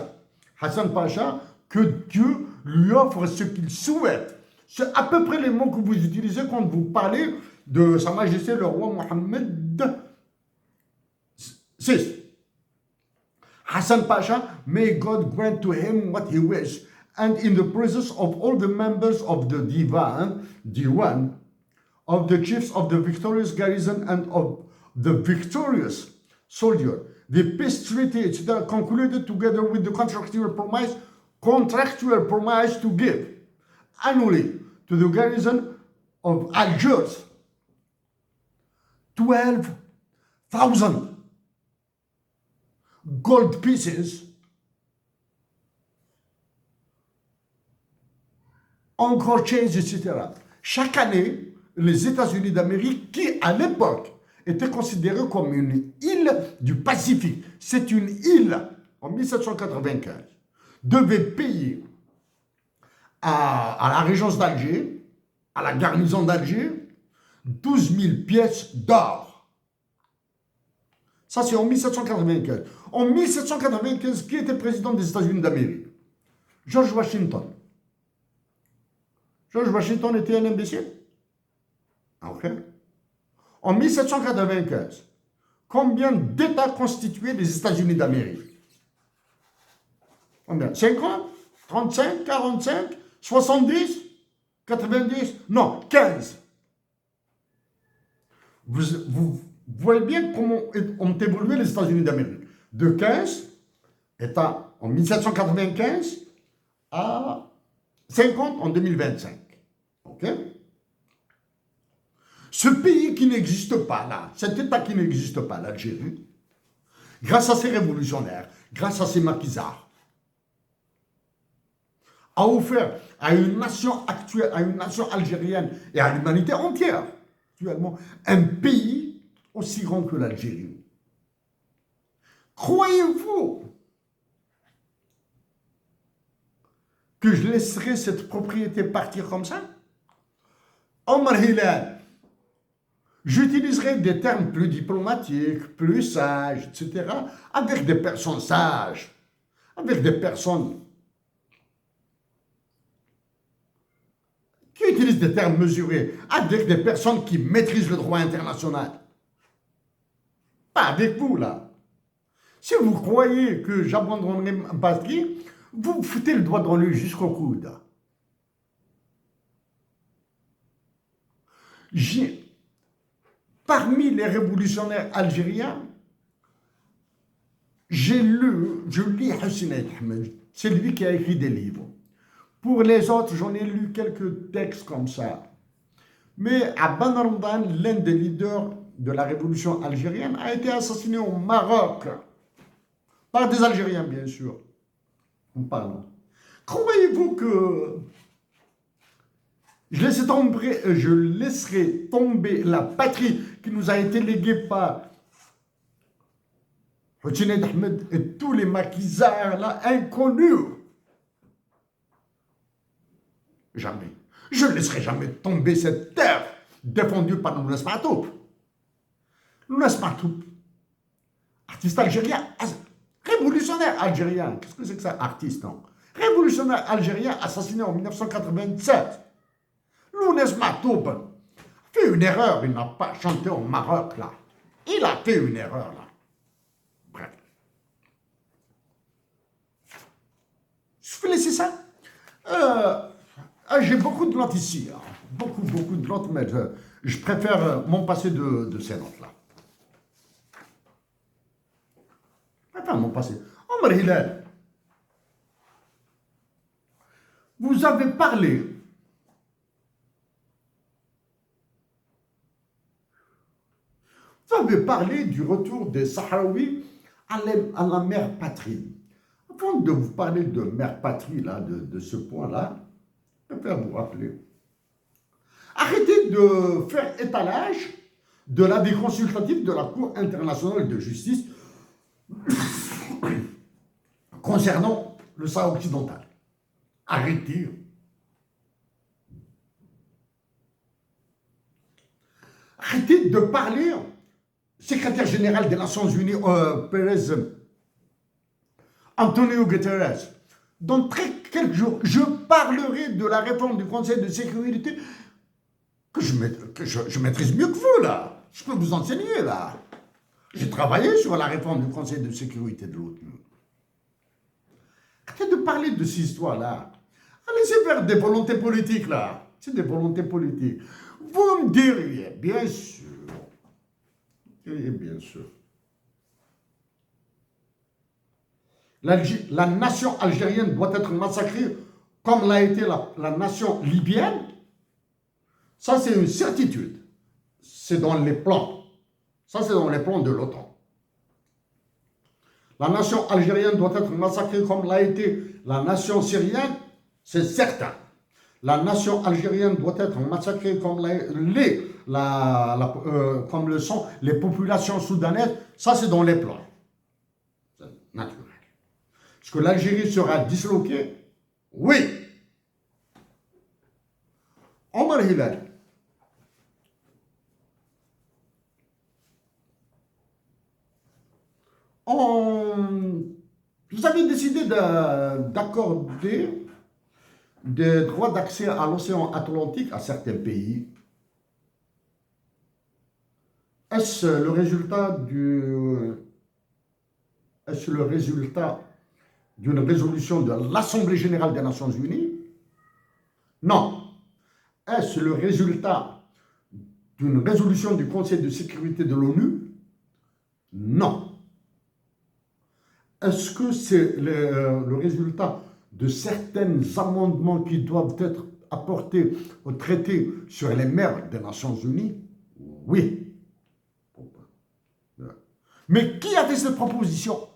Hassan Pasha, que Dieu lui offre ce qu'il souhaite. C'est à peu près les mots que vous utilisez quand vous parlez de Sa Majesté le roi Mohammed VI. Hassan Pasha, may God grant to him what he wishes, and in the presence of all the members of the Diwan, of the chiefs of the victorious garrison and of the victorious soldier, the peace treaty is concluded together with the contractual promise to give annually to the garrison of Algiers 12,000 gold pieces, encore change, etc. Chaque année, les États-Unis d'Amérique, qui à l'époque étaient considérés comme une île du Pacifique, c'est une île, en 1795, devaient payer à la régence d'Alger, à la garnison d'Alger, 12 000 pièces d'or. Ça, c'est en 1795. En 1795, qui était président des États-Unis d'Amérique? George Washington. George Washington était un imbécile. Ok. En 1795, combien d'États constituaient les États-Unis d'Amérique? Combien? 50? 35? 45? 70? 90? Non, 15. Vous voyez bien comment ont évolué les États-Unis d'Amérique. De 15, État en 1795, à 50 en 2025. OK? Ce pays qui n'existe pas là, cet État qui n'existe pas, l'Algérie, grâce à ses révolutionnaires, grâce à ses maquisards, a offert à une nation actuelle, à une nation algérienne et à l'humanité entière, actuellement, un pays aussi grand que l'Algérie. Croyez-vous que je laisserai cette propriété partir comme ça? Omar Hilal, j'utiliserai des termes plus diplomatiques, plus sages, etc., avec des personnes sages, avec des personnes qui utilisent des termes mesurés, avec des personnes qui maîtrisent le droit international. Pas avec vous, là. Si vous croyez que j'abandonnerai ma patrie, vous vous foutez le doigt dans l'œil jusqu'au coude. Parmi les révolutionnaires algériens, je lis Hosni Ahmed, c'est lui qui a écrit des livres. Pour les autres, j'en ai lu quelques textes comme ça. Mais Abban Ramdan, l'un des leaders de la révolution algérienne, a été assassiné au Maroc. Par des Algériens, bien sûr. En parlant. Croyez-vous que je laisserai tomber la patrie qui nous a été léguée par Hosni Ahmed et tous les maquisards là, inconnus? Jamais. Je ne laisserai jamais tomber cette terre défendue par Lounes Matoub. Lounes Matoub, artiste algérien, révolutionnaire algérien. Qu'est-ce que c'est que ça, artiste, non? Révolutionnaire algérien assassiné en 1987. Lounes Matoub fait une erreur. Il n'a pas chanté au Maroc, là. Il a fait une erreur, là. Bref. Je vais laisser ça. J'ai beaucoup de notes ici, hein. Beaucoup de notes, mais je préfère m'en passer de ces notes-là. Je préfère m'en passer. Omar Hilal, vous avez parlé du retour des Sahraouis à la mère patrie. Avant de vous parler de mère patrie, là, de ce point-là, je vais vous rappeler. Arrêtez de faire étalage de l'avis consultatif de la Cour internationale de justice concernant le Sahara occidental. Arrêtez. Arrêtez de parler, secrétaire général des Nations Unies, Pérez, Antonio Guterres. Dans quelques jours, je parlerai de la réforme du Conseil de sécurité que je maîtrise mieux que vous, là. Je peux vous enseigner, là. J'ai travaillé sur la réforme du Conseil de sécurité de l'ONU. Arrêtez de parler de ces histoires-là. Allez-y vers des volontés politiques, là. C'est des volontés politiques. Vous me diriez, bien sûr. Bien sûr. La nation algérienne doit être massacrée comme l'a été la nation libyenne. Ça, c'est une certitude. C'est dans les plans. Ça, c'est dans les plans de l'OTAN. la nation algérienne doit être massacrée comme l'a été la nation syrienne, c'est certain. La nation algérienne doit être massacrée comme, comme le sont les populations soudanaises, ça c'est dans les plans. C'est naturel. Est-ce que l'Algérie sera disloquée? Oui. Omar Hilal. Vous avez décidé d'accorder des droits d'accès à l'océan Atlantique à certains pays. Est-ce le résultat d'une résolution de l'Assemblée générale des Nations unies? Non. Est-ce le résultat d'une résolution du Conseil de sécurité de l'ONU? Non. Est-ce que c'est le résultat de certains amendements qui doivent être apportés au traité sur les mers des Nations unies? Oui. Mais qui a fait cette proposition?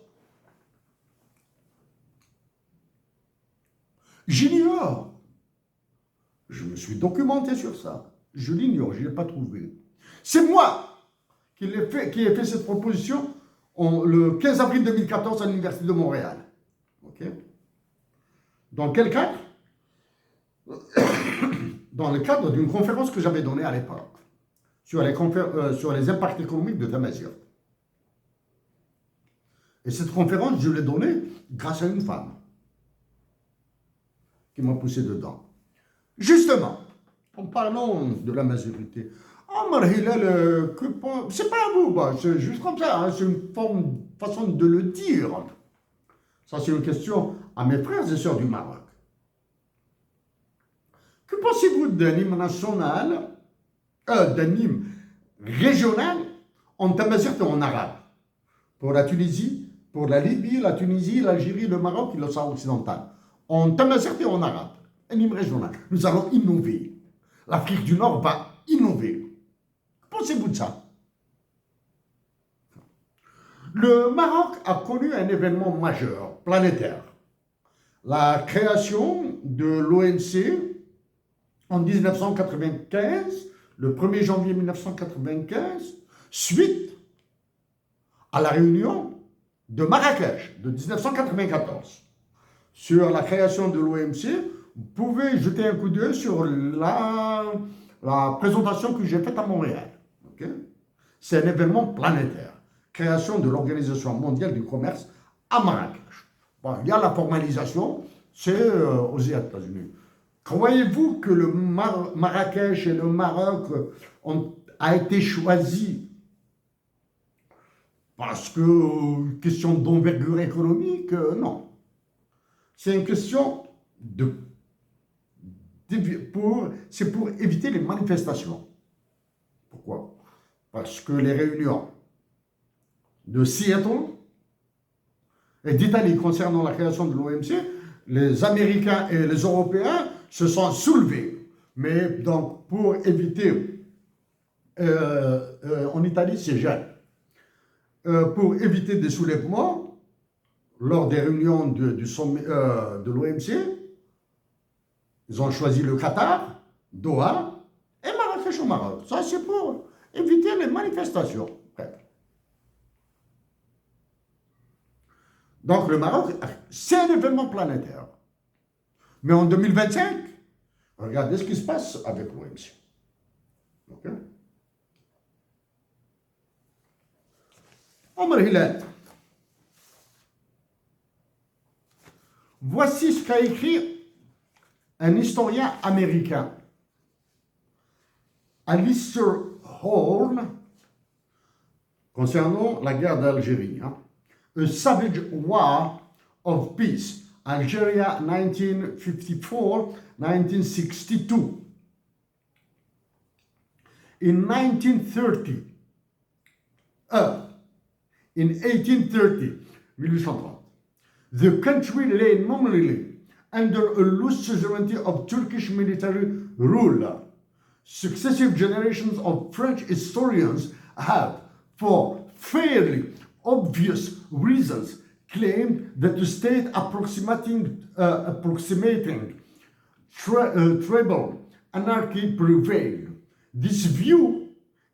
J'ignore. Je me suis documenté sur ça. Je l'ignore, je ne l'ai pas trouvé. C'est moi qui ai fait cette proposition le 15 avril 2014 à l'Université de Montréal. Okay. Dans quel cadre? Dans le cadre d'une conférence que j'avais donnée à l'époque sur les impacts économiques de Tamazight. Et cette conférence, je l'ai donnée grâce à une femme qui m'a poussé dedans. Justement, en parlant de la majorité, Omar Hilal, c'est pas à vous, c'est juste comme ça, hein, c'est une façon de le dire. Ça, c'est une question à mes frères et sœurs du Maroc. Que pensez-vous d'un hymne national, d'un hymne régional en tamazight et en arabe? Pour la Tunisie, pour la Libye, la Tunisie, l'Algérie, le Maroc et le Sahara occidental. En tamazight et en arabe. Un hymne régional. Nous allons innover. L'Afrique du Nord va innover. Que pensez-vous de ça? Le Maroc a connu un événement majeur, planétaire. La création de l'OMC en 1995, le 1er janvier 1995, suite à la réunion de Marrakech de 1994. Sur la création de l'OMC, vous pouvez jeter un coup d'œil sur la présentation que j'ai faite à Montréal. Okay? C'est un événement planétaire. Création de l'Organisation mondiale du commerce à Marrakech. Bon, il y a la formalisation, c'est aux États-Unis. Croyez-vous que le Marrakech et le Maroc a été choisi parce que question d'envergure économique? Non. C'est une question c'est pour éviter les manifestations. Pourquoi? Parce que les réunions de Seattle et d'Italie concernant la création de l'OMC, les Américains et les Européens se sont soulevés. Mais donc, pour éviter, en Italie, c'est jeune. Pour éviter des soulèvements, lors des réunions du sommet de l'OMC, ils ont choisi le Qatar, Doha et Marrakech au Maroc. Ça, c'est pour éviter les manifestations. Donc, le Maroc, c'est un événement planétaire. Mais en 2025, regardez ce qui se passe avec l'OMC. Okay? Omar Hilal. Voici ce qu'a écrit un historien américain, Alistair Horn, concernant la guerre d'Algérie. Hein. A Savage War of Peace, Algeria 1954-1962. In 1830, 1830, the country lay nominally under a loose suzerainty of Turkish military rule. Successive generations of French historians have, for fairly obvious reasons, claimed that the state approximating tribal anarchy prevailed. This view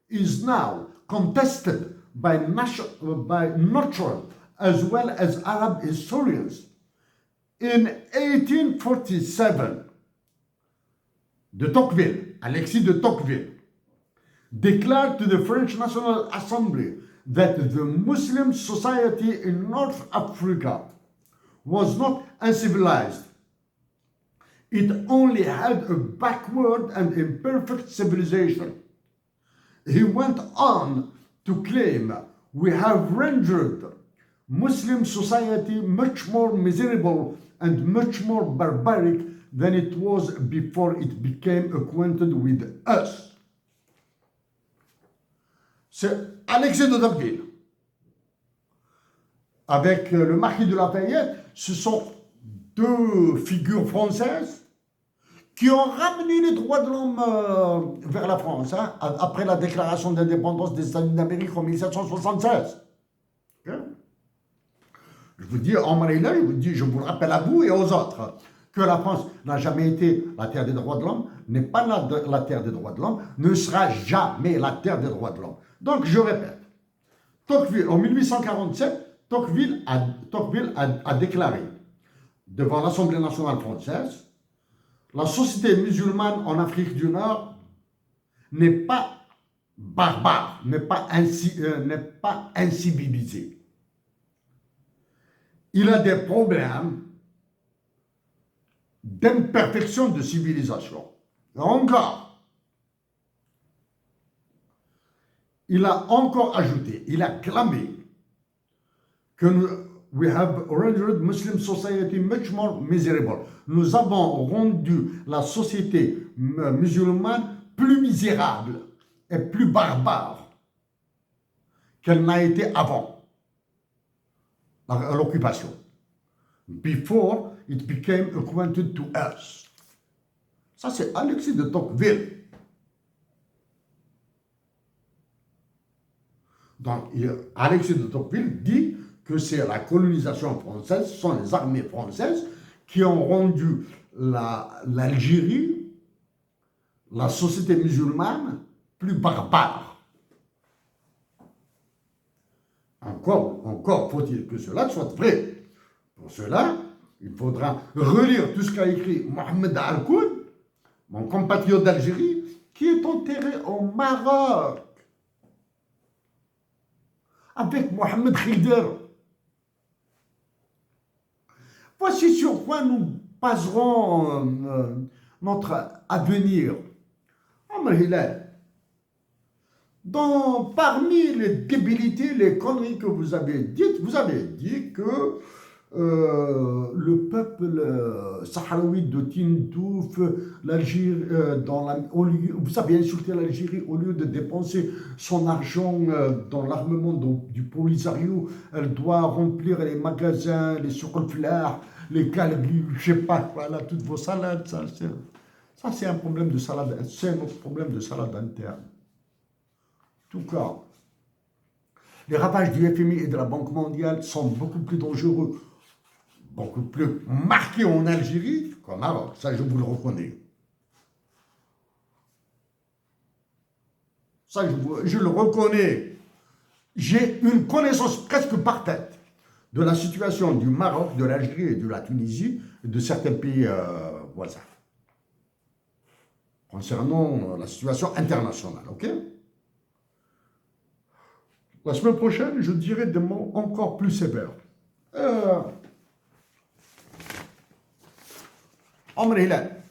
is now contested by neutral as well as Arab historians. In 1847, de Tocqueville, Alexis de Tocqueville, declared to the French National Assembly that the Muslim society in North Africa was not uncivilized. It only had a backward and imperfect civilization. He went on to claim, we have rendered Muslim society much more miserable and much more barbaric than it was before it became acquainted with us. C'est Alexis de Tocqueville. Avec le marquis de Lafayette, ce sont deux figures françaises qui ont ramené les droits de l'homme vers la France, hein, après la déclaration d'indépendance des États-Unis d'Amérique en 1776. Okay? Je vous dis, en Maryland, je vous le rappelle à vous et aux autres, que la France n'a jamais été la terre des droits de l'homme, n'est pas la terre des droits de l'homme, ne sera jamais la terre des droits de l'homme. Donc, je répète, Tocqueville, en 1847, Tocqueville a déclaré devant l'Assemblée nationale française, la société musulmane en Afrique du Nord n'est pas barbare, n'est pas incivilisée. Il a des problèmes d'imperfection de civilisation. Encore, il a encore ajouté, il a clamé que we have rendered Muslim society much more miserable. Nous avons rendu la société musulmane plus misérable et plus barbare qu'elle n'a été avant l'occupation. Before it became acquainted to us. Ça, c'est Alexis de Tocqueville. Donc, Alexis de Tocqueville dit que c'est la colonisation française, ce sont les armées françaises qui ont rendu l'Algérie, la société musulmane, plus barbare. Encore faut-il que cela soit vrai. Pour cela, il faudra relire tout ce qu'a écrit Mohamed Harkoun, mon compatriote d'Algérie, qui est enterré au Maroc, avec Mohamed Khidr. Voici sur quoi nous baserons notre avenir. Parmi les débilités, les conneries que vous avez dites, vous avez dit que le peuple sahraoui de Tindouf, l'Algérie, vous avez insulté l'Algérie au lieu de dépenser son argent dans l'armement du Polisario, elle doit remplir les magasins, les surfleurs, les calgues, je sais pas quoi, là, toutes vos salades, ça c'est un problème de salade, c'est notre problème de salade interne. En tout cas, les ravages du FMI et de la Banque mondiale sont beaucoup plus dangereux, beaucoup plus marqués en Algérie qu'au Maroc. Ça, je vous le reconnais. Ça, je le reconnais. J'ai une connaissance presque parfaite de la situation du Maroc, de l'Algérie et de la Tunisie et de certains pays voisins. Concernant la situation internationale, ok? La semaine prochaine, je dirai des mots encore plus sévères. Omar Hilal.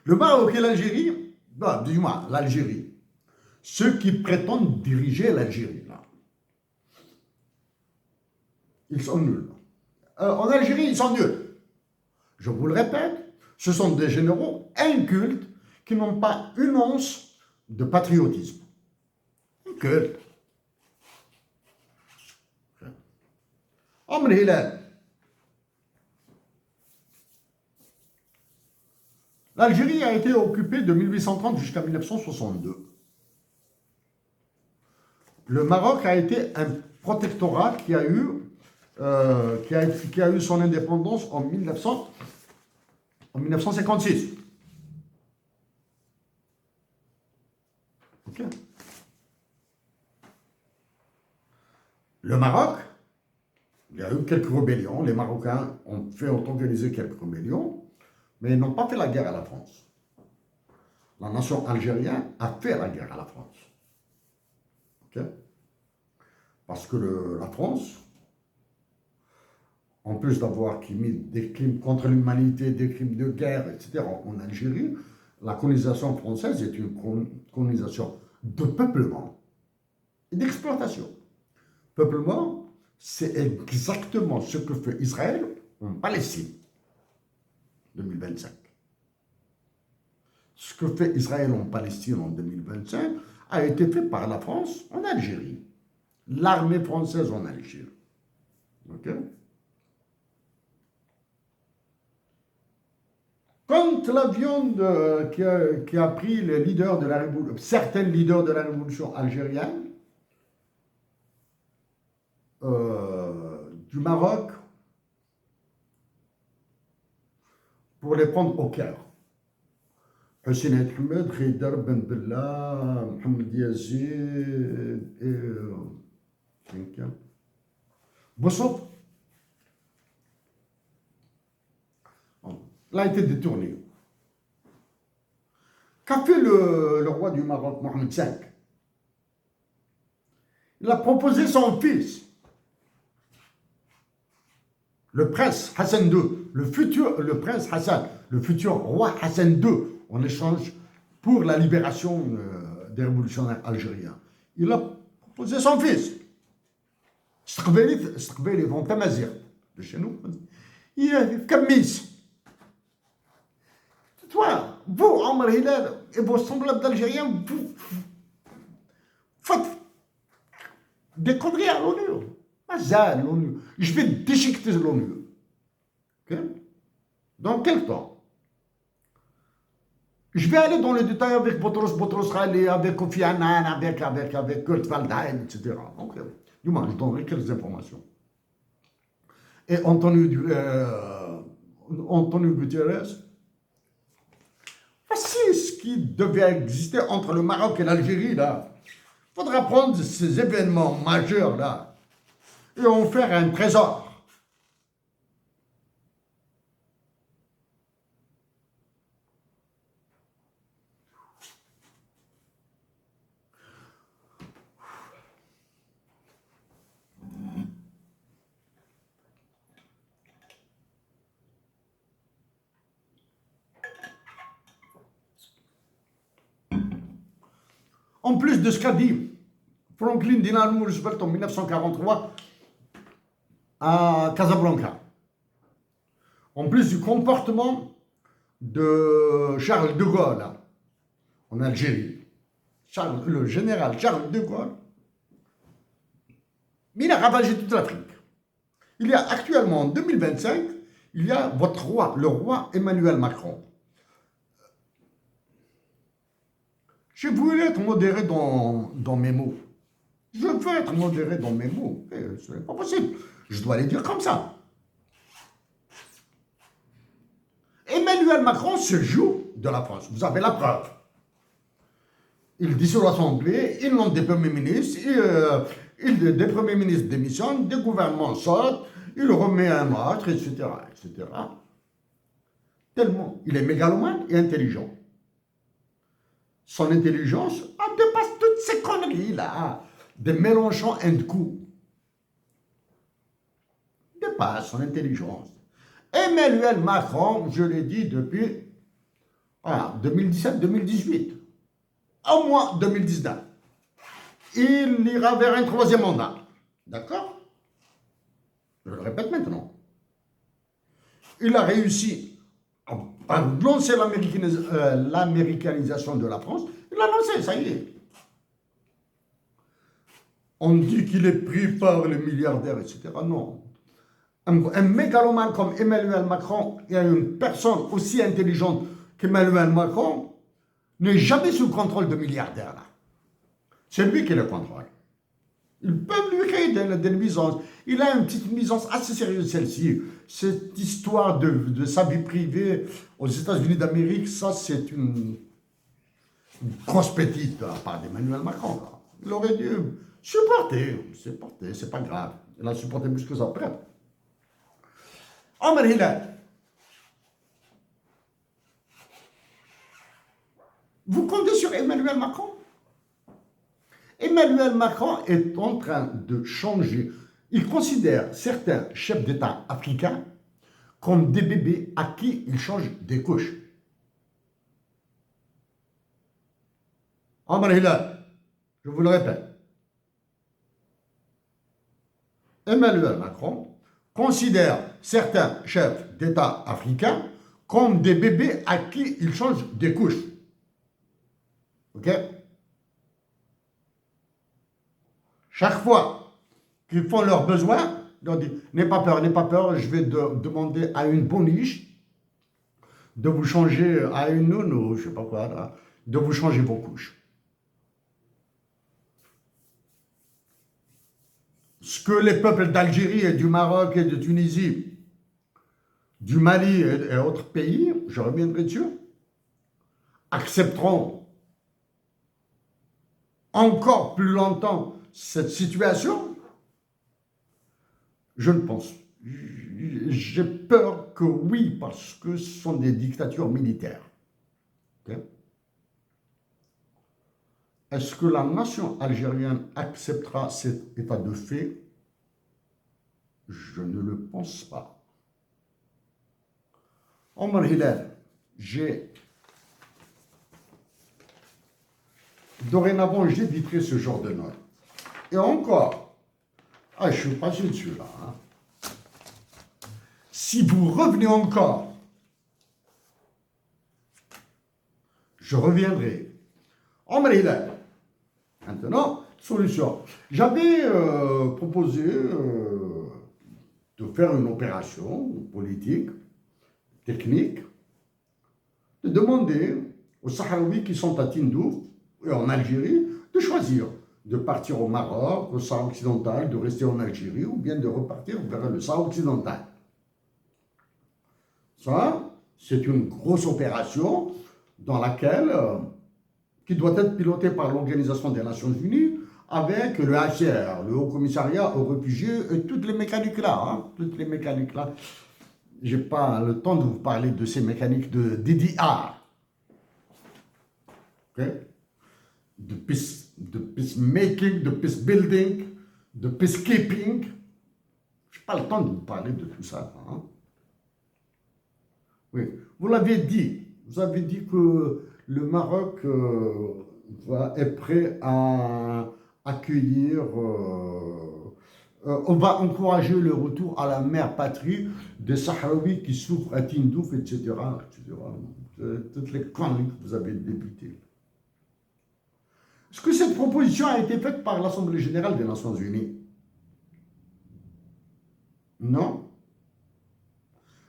Le Maroc et l'Algérie, du moins l'Algérie, ceux qui prétendent diriger l'Algérie, là, ils sont nuls. En Algérie, ils sont nuls. Je vous le répète, ce sont des généraux incultes qui n'ont pas une once de patriotisme. Incultes. Omar Hilal. L'Algérie a été occupée de 1830 jusqu'à 1962. Le Maroc a été un protectorat qui a eu, qui a eu son indépendance en 1956. Ok. Le Maroc, il y a eu quelques rébellions. Les Marocains ont fait organiser quelques rébellions, mais ils n'ont pas fait la guerre à la France. La nation algérienne a fait la guerre à la France. Ok. Parce que la France, en plus d'avoir commis des crimes contre l'humanité, des crimes de guerre, etc., en Algérie, la colonisation française est une colonisation de peuplement et d'exploitation. Peuplement, c'est exactement ce que fait Israël en Palestine, 2025. Ce que fait Israël en Palestine en 2025 a été fait par la France en Algérie. L'armée française en Algérie. Ok. Quand l'avion qui a pris les leaders de la révolution, certains leaders de la révolution algérienne, du Maroc, pour les prendre au Caire. Hussein Ahmed, Haïdar Ben Bella, Mohamed Yazid et Bossof. Il a été détourné. Qu'a fait le roi du Maroc, Mohamed V? Il a proposé son fils, le prince Hassan II, le prince Hassan, le futur roi Hassan II, en échange pour la libération des révolutionnaires algériens. Il a proposé son fils. استقبالي vont Tamazir, de chez nous. Il est Kamis. Toi, vous, Omar Hilal, et vos semblables d'Algériens, vous faites des conneries à l'ONU. Mazal, l'ONU. Je vais déchiqueter l'ONU. Okay? Dans quel temps? Je vais aller dans les détails avec Boutros Ghali, avec Kofi Annan, avec Kurt Waldheim, etc. Donc, du moins, je donnerai quelques informations. Et Antonio Guterres, voici ce qui devait exister entre le Maroc et l'Algérie, là. Il faudra prendre ces événements majeurs, là, et en faire un trésor. En plus de ce qu'a dit Franklin Delano Roosevelt en 1943 à Casablanca, en plus du comportement de Charles de Gaulle en Algérie, le général Charles de Gaulle, il a ravagé toute l'Afrique. Il y a actuellement, en 2025, il y a votre roi, le roi Emmanuel Macron. Je voulais être modéré dans mes mots. Je veux être modéré dans mes mots. Ce n'est pas possible. Je dois les dire comme ça. Emmanuel Macron se joue de la France. Vous avez la preuve. Il dissout l'Assemblée, il nomme des premiers ministres, des premiers ministres démissionnent, des gouvernements sortent, il remet un autre, etc., etc. Tellement. Il est mégalomane et intelligent. Son intelligence dépasse toutes ces conneries-là, de Mélenchon and coup. Dépasse son intelligence. Emmanuel Macron, je l'ai dit depuis 2017-2018, au moins 2019, il ira vers un troisième mandat. D'accord? Je le répète maintenant. Il a réussi à lancer l'américanisation de la France. Il l'a lancé, ça y est. On dit qu'il est pris par les milliardaires, etc. Non. Un mégalomane comme Emmanuel Macron et une personne aussi intelligente qu'Emmanuel Macron n'est jamais sous le contrôle de milliardaires. Là. C'est lui qui le contrôle. Ils peuvent lui créer des nuisances. Il a une petite nuisance assez sérieuse, celle-ci. Cette histoire de sa vie privée aux États-Unis d'Amérique, ça, c'est une grosse petite de la part d'Emmanuel Macron. Là. Il aurait dû supporter, c'est pas grave. Il a supporté plus que ça après. Omar Hilal, vous comptez sur Emmanuel Macron? Emmanuel Macron est en train de changer. Il considère certains chefs d'État africains comme des bébés à qui il change des couches. Omar Hilal, je vous le répète, Emmanuel Macron considère certains chefs d'État africains comme des bébés à qui il change des couches. Ok? Chaque fois qu'ils font leurs besoins, ils leur disent n'aie pas peur, je vais demander à une boniche de vous changer, à une nounou, je sais pas quoi, là, de vous changer vos couches. Ce que les peuples d'Algérie et du Maroc et de Tunisie, du Mali et autres pays, je reviendrai dessus, accepteront encore plus longtemps cette situation, je ne pense. J'ai peur que oui, parce que ce sont des dictatures militaires. Okay? Est-ce que la nation algérienne acceptera cet état de fait? Je ne le pense pas. Omar Hilal, dorénavant, j'éviterai ce genre de notes. Et encore, je suis passé dessus là. Hein. Si vous revenez encore, je reviendrai. Omar Hilal, maintenant, solution. J'avais proposé de faire une opération politique, technique, de demander aux Sahraouis qui sont à Tindouf et en Algérie de choisir de partir au Maroc, au Sahara occidental, de rester en Algérie ou bien de repartir vers le Sahara occidental. Ça, c'est une grosse opération dans laquelle, qui doit être pilotée par l'Organisation des Nations Unies avec le HCR, le Haut Commissariat aux réfugiés et toutes les mécaniques là. Hein, toutes les mécaniques là. Je n'ai pas le temps de vous parler de ces mécaniques de DDR. Okay? De peacemaking, de peace building, de peacekeeping. Je n'ai pas le temps de vous parler de tout ça. Hein? Oui, vous l'avez dit. Vous avez dit que le Maroc est prêt à accueillir, on va encourager le retour à la mère patrie des Sahraouis qui souffrent à Tindouf, etc. Toutes les conneries que vous avez débutées. Est-ce que cette proposition a été faite par l'Assemblée générale des Nations unies? Non.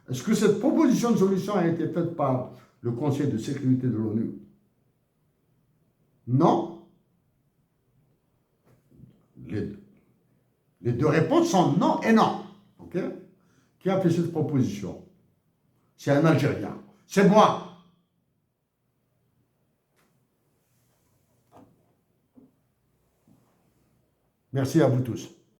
Est-ce que cette proposition de solution a été faite par le Conseil de sécurité de l'ONU? Non. Les deux réponses sont non et non. Okay? Qui a fait cette proposition? C'est un Algérien. C'est moi. Merci à vous tous.